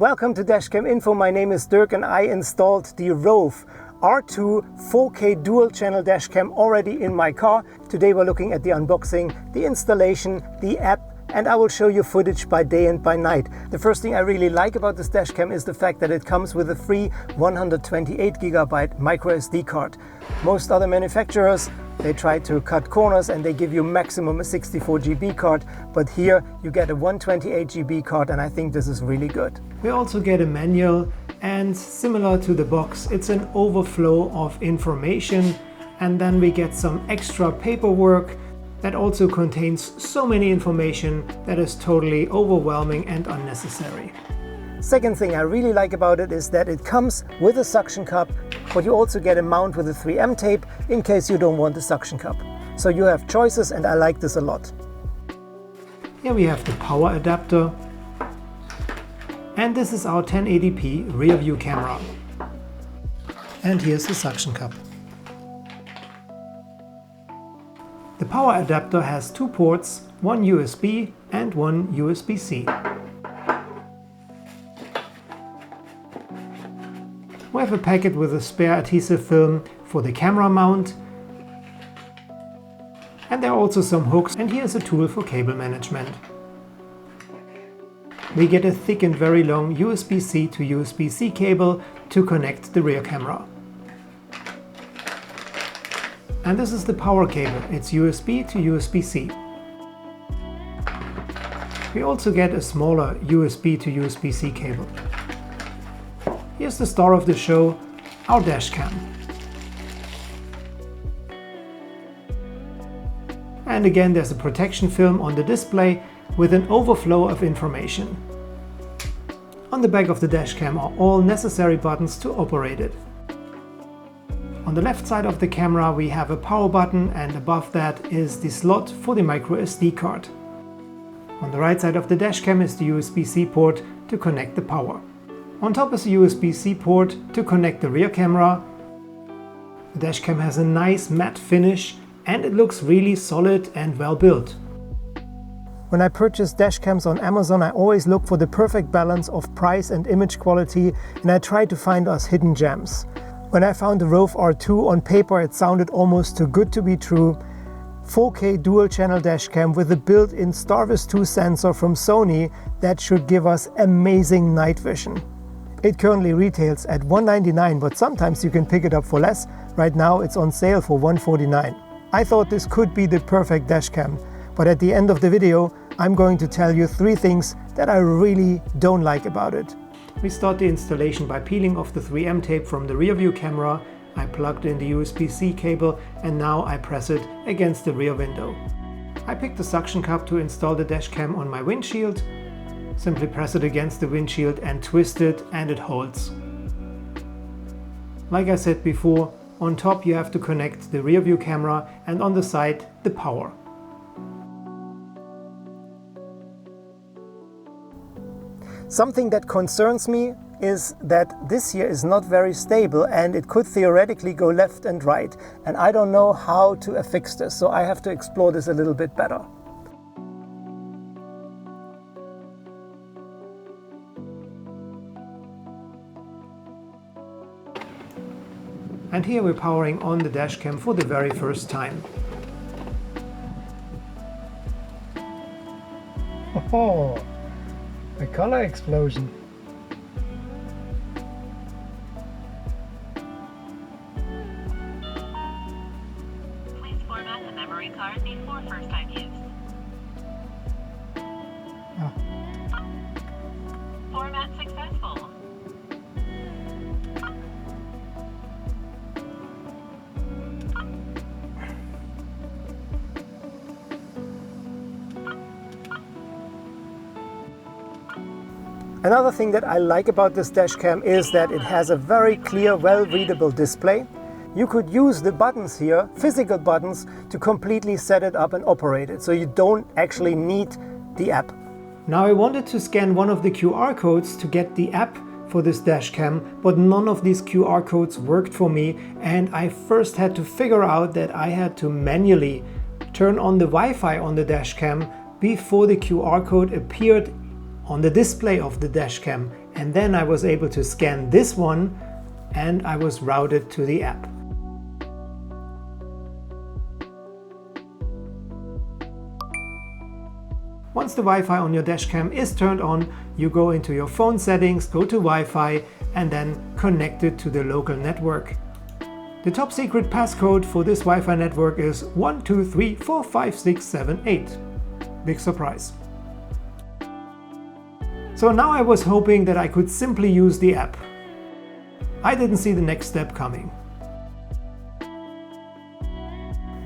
Welcome to Dashcam Info. My name is Dirk and I installed the Rove R2 4K dual channel dashcam already in my car. Today we're looking at the unboxing, the installation, the app, and I will show you footage by day and by night. The first thing I really like about this dashcam is the fact that it comes with a free 128GB micro SD card. Most other manufacturers, they try to cut corners and they give you maximum a 64GB card, but here you get a 128GB card and I think this is really good. We also get a manual, and similar to the box, it's an overflow of information, and then we get some extra paperwork that also contains so many information that is totally overwhelming and unnecessary. Second thing I really like about it is that it comes with a suction cup, but you also get a mount with a 3M tape in case you don't want the suction cup. So you have choices and I like this a lot. Here we have the power adapter, and this is our 1080p rear view camera. And here's the suction cup. The power adapter has two ports, one USB and one USB-C. We have a packet with a spare adhesive film for the camera mount, and there are also some hooks, and here's a tool for cable management. We get a thick and very long USB-C to USB-C cable to connect the rear camera. And this is the power cable, it's USB to USB-C. We also get a smaller USB to USB-C cable. Here's the star of the show, our dashcam. And again there's a protection film on the display with an overflow of information. On the back of the dashcam are all necessary buttons to operate it. On the left side of the camera we have a power button, and above that is the slot for the micro SD card. On the right side of the dashcam is the USB-C port to connect the power. On top is a USB-C port to connect the rear camera. The dashcam has a nice matte finish and it looks really solid and well built. When I purchase dashcams on Amazon, I always look for the perfect balance of price and image quality, and I try to find us hidden gems. When I found the Rove R2 on paper, it sounded almost too good to be true. 4K dual channel dashcam with a built-in Starvis 2 sensor from Sony that should give us amazing night vision. It currently retails at $199, but sometimes you can pick it up for less. Right now it's on sale for $149. I thought this could be the perfect dashcam, but at the end of the video I'm going to tell you 3 things that I really don't like about it. We start the installation by peeling off the 3M tape from the rear view camera. I plugged in the USB-C cable and now I press it against the rear window. I picked the suction cup to install the dashcam on my windshield. Simply press it against the windshield and twist it and it holds. Like I said before, on top you have to connect the rear view camera and on the side the power. Something that concerns me is that this here is not very stable and it could theoretically go left and right, and I don't know how to fix this, so I have to explore this a little bit better. And here we're powering on the dashcam for the very first time. Oh, a color explosion. Please format the memory card before first time use. Ah. Format successful. Another thing that I like about this dashcam is that it has a very clear, well-readable display. You could use the buttons here, physical buttons, to completely set it up and operate it, so you don't actually need the app. Now I wanted to scan one of the QR codes to get the app for this dashcam, but none of these QR codes worked for me, and I first had to figure out that I had to manually turn on the Wi-Fi on the dashcam before the QR code appeared on the display of the dashcam, and then I was able to scan this one and I was routed to the app. Once the Wi-Fi on your dashcam is turned on, you go into your phone settings, go to Wi-Fi and then connect it to the local network. The top secret passcode for this Wi-Fi network is 1234567 Big surprise. So now I was hoping that I could simply use the app. I didn't see the next step coming.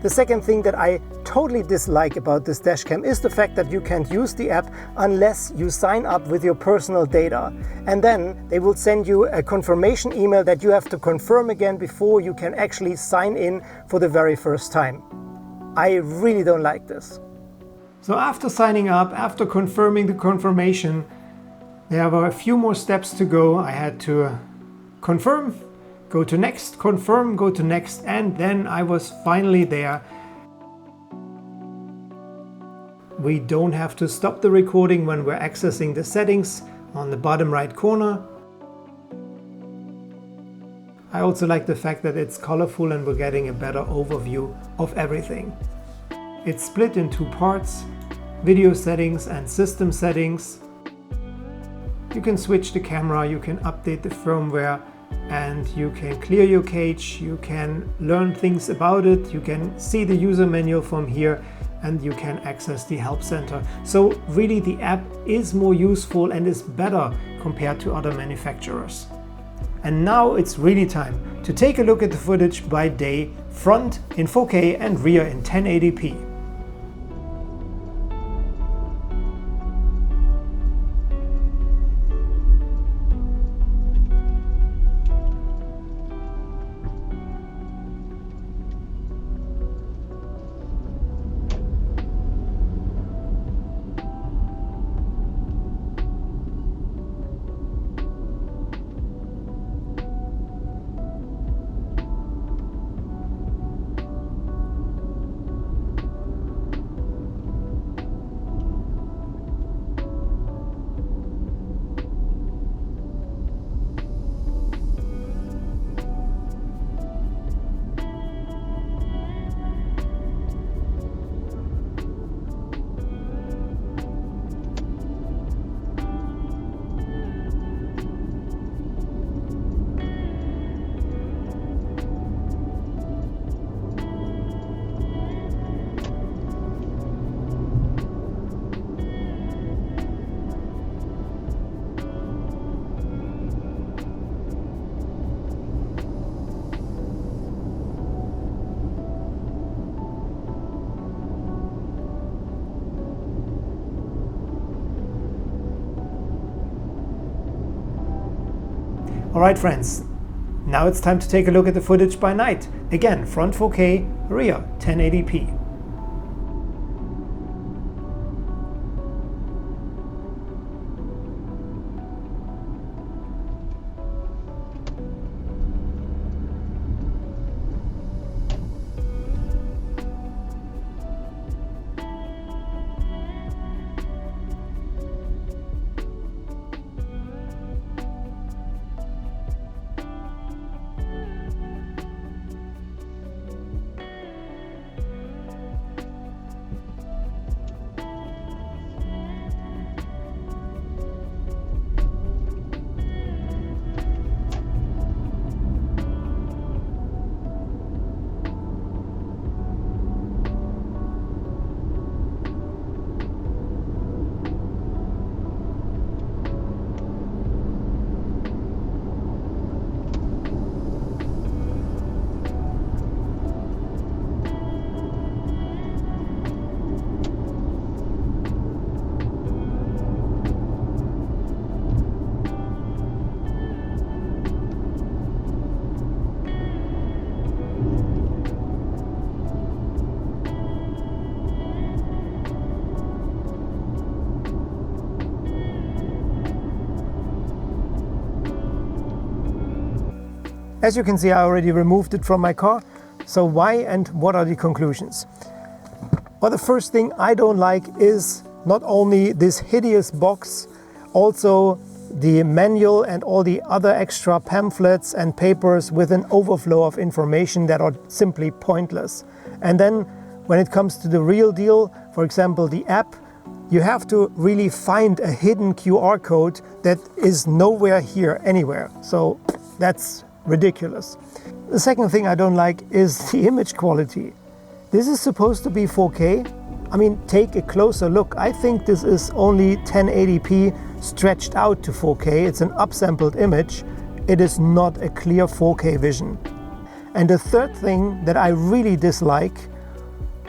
The second thing that I totally dislike about this dashcam is the fact that you can't use the app unless you sign up with your personal data. And then they will send you a confirmation email that you have to confirm again before you can actually sign in for the very first time. I really don't like this. So after signing up, after confirming the confirmation, there were a few more steps to go. I had to confirm, go to next, confirm, go to next, and then I was finally there. We don't have to stop the recording when we're accessing the settings on the bottom right corner. I also like the fact that it's colorful and we're getting a better overview of everything. It's split in two parts, video settings and system settings. You can switch the camera, you can update the firmware, and you can clear your cache, you can learn things about it, you can see the user manual from here, and you can access the help center. So really the app is more useful and is better compared to other manufacturers. And now it's really time to take a look at the footage by day, front in 4K and rear in 1080p. Alright friends, now it's time to take a look at the footage by night. Again, front 4K, rear 1080p. As you can see, I already removed it from my car. So why and what are the conclusions? Well, the first thing I don't like is not only this hideous box, also the manual and all the other extra pamphlets and papers with an overflow of information that are simply pointless. And then when it comes to the real deal, for example, the app, you have to really find a hidden QR code that is nowhere here anywhere. So that's ridiculous. The second thing I don't like is the image quality. This is supposed to be 4K. I mean, take a closer look. I think this is only 1080p stretched out to 4K. It's an upsampled image. It is not a clear 4K vision. And the third thing that I really dislike,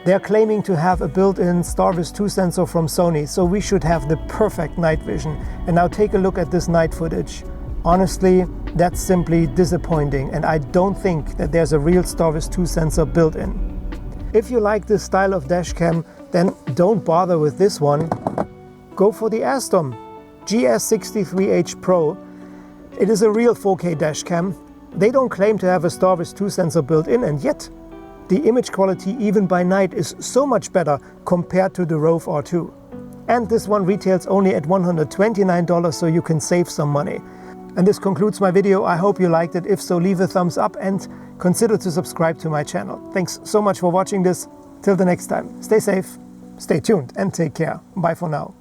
they're claiming to have a built-in Starvis 2 sensor from Sony, so we should have the perfect night vision. And now take a look at this night footage. Honestly, that's simply disappointing, and I don't think that there's a real Starvis 2 sensor built in. If you like this style of dashcam, then don't bother with this one. Go for the Azdome GS63H Pro. It is a real 4K dashcam. They don't claim to have a Starvis 2 sensor built in, and yet the image quality even by night is so much better compared to the Rove R2. And this one retails only at $129, so you can save some money. And this concludes my video. I hope you liked it. If so, leave a thumbs up and consider to subscribe to my channel. Thanks so much for watching this. Till the next time, stay safe, stay tuned, and take care. Bye for now.